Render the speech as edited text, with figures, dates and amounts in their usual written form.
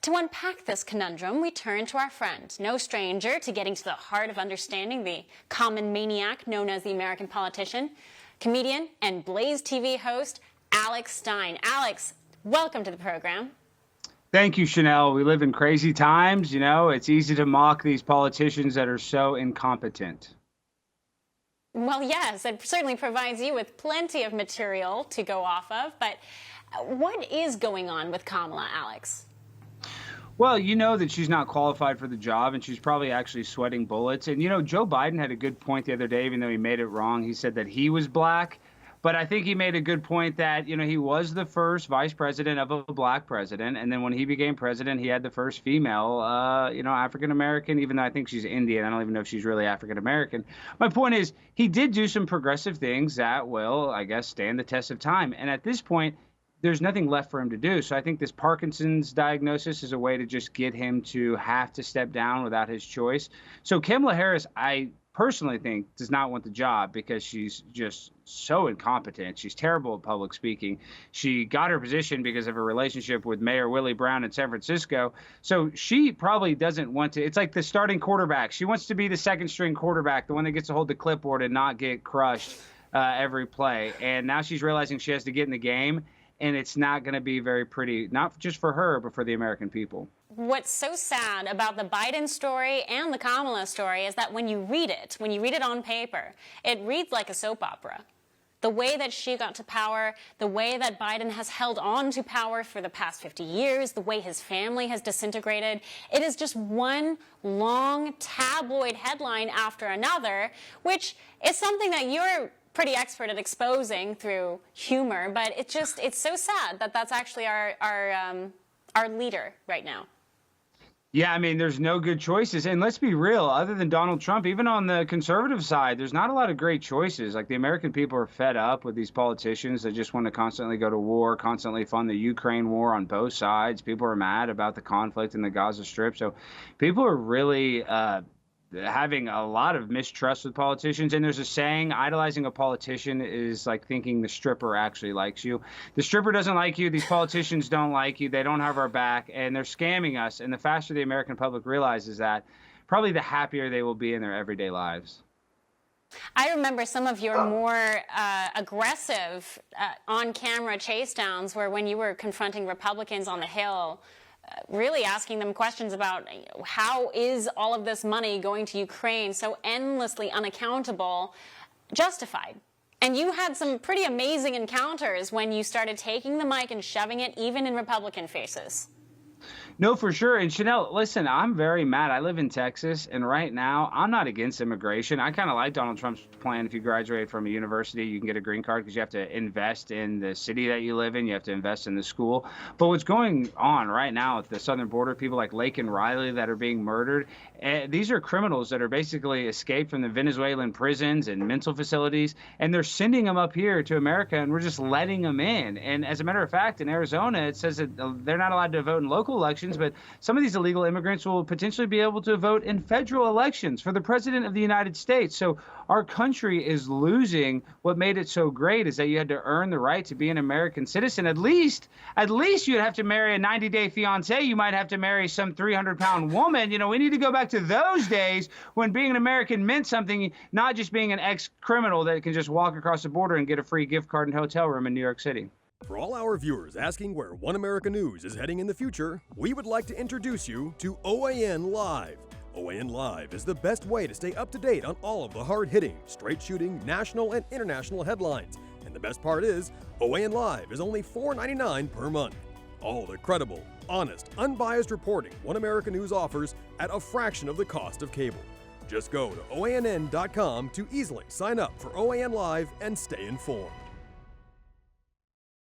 To unpack this conundrum, we turn to our friend, no stranger to getting to the heart of understanding the common maniac known as the American politician, comedian and Blaze TV host, Alex Stein. Alex, welcome to the program. Thank you, Chanel. We live in crazy times. You know, it's easy to mock these politicians that are so incompetent. Well, yes, it certainly provides you with plenty of material to go off of. But what is going on with Kamala, Alex? Well, you know that she's not qualified for the job, and she's probably actually sweating bullets. And, you know, Joe Biden had a good point the other day, even though he made it wrong. He said that he was black. But I think he made a good point that, you know, he was the first vice president of a black president. And then when he became president, he had the first female, African-American, even though I think she's Indian. I don't even know if she's really African-American. My point is he did do some progressive things that will, I guess, stand the test of time. And at this point, there's nothing left for him to do. So I think this Parkinson's diagnosis is a way to just get him to have to step down without his choice. So Kamala Harris, I personally think, does not want the job because she's just so incompetent. She's terrible at public speaking. She got her position because of her relationship with Mayor Willie Brown in San Francisco. So she probably doesn't want to. It's like the starting quarterback. She wants to be the second string quarterback, the one that gets to hold the clipboard and not get crushed every play. And now she's realizing she has to get in the game. And it's not going to be very pretty, not just for her, but for the American people. What's so sad about the Biden story and the Kamala story is that when you read it on paper, it reads like a soap opera. The way that she got to power, the way that Biden has held on to power for the past 50 years, the way his family has disintegrated, it is just one long tabloid headline after another, which is something that you're pretty expert at exposing through humor, but it's so sad that that's actually our leader right now. Yeah, I mean, there's no good choices. And let's be real, other than Donald Trump, even on the conservative side, there's not a lot of great choices. Like, the American people are fed up with these politicians that just want to constantly go to war, constantly fund the Ukraine war on both sides. People are mad about the conflict in the Gaza Strip. So people are really having a lot of mistrust with politicians. And there's a saying, idolizing a politician is like thinking the stripper actually likes you. The stripper doesn't like you. These politicians don't like you. They don't have our back, and they're scamming us. And the faster the American public realizes that, probably the happier they will be in their everyday lives. I remember some of your more aggressive on-camera chase downs where when you were confronting Republicans on the Hill, really asking them questions about how is all of this money going to Ukraine, so endlessly unaccountable, justified. And you had some pretty amazing encounters when you started taking the mic and shoving it even in Republican faces. No, for sure. And Chanel, listen, I'm very mad. I live in Texas, and right now I'm not against immigration. I kind of like Donald Trump's plan. If you graduate from a university, you can get a green card because you have to invest in the city that you live in. You have to invest in the school. But what's going on right now at the southern border, people like Lake and Riley that are being murdered, these are criminals that are basically escaped from the Venezuelan prisons and mental facilities, and they're sending them up here to America, and we're just letting them in. And as a matter of fact, in Arizona, it says that they're not allowed to vote in local elections, but some of these illegal immigrants will potentially be able to vote in federal elections for the president of the United States. So our country is losing what made it so great, is that you had to earn the right to be an American citizen. At least you'd have to marry a 90-day fiance. You might have to marry some 300-pound woman. You know, we need to go back to those days when being an American meant something, not just being an ex-criminal that can just walk across the border and get a free gift card and hotel room in New York City. For all our viewers asking where One America News is heading in the future, we would like to introduce you to OAN Live. OAN Live is the best way to stay up to date on all of the hard-hitting, straight-shooting, national and international headlines. And the best part is, OAN Live is only $4.99 per month. All the credible, honest, unbiased reporting One America News offers at a fraction of the cost of cable. Just go to OANN.com to easily sign up for OAN Live and stay informed.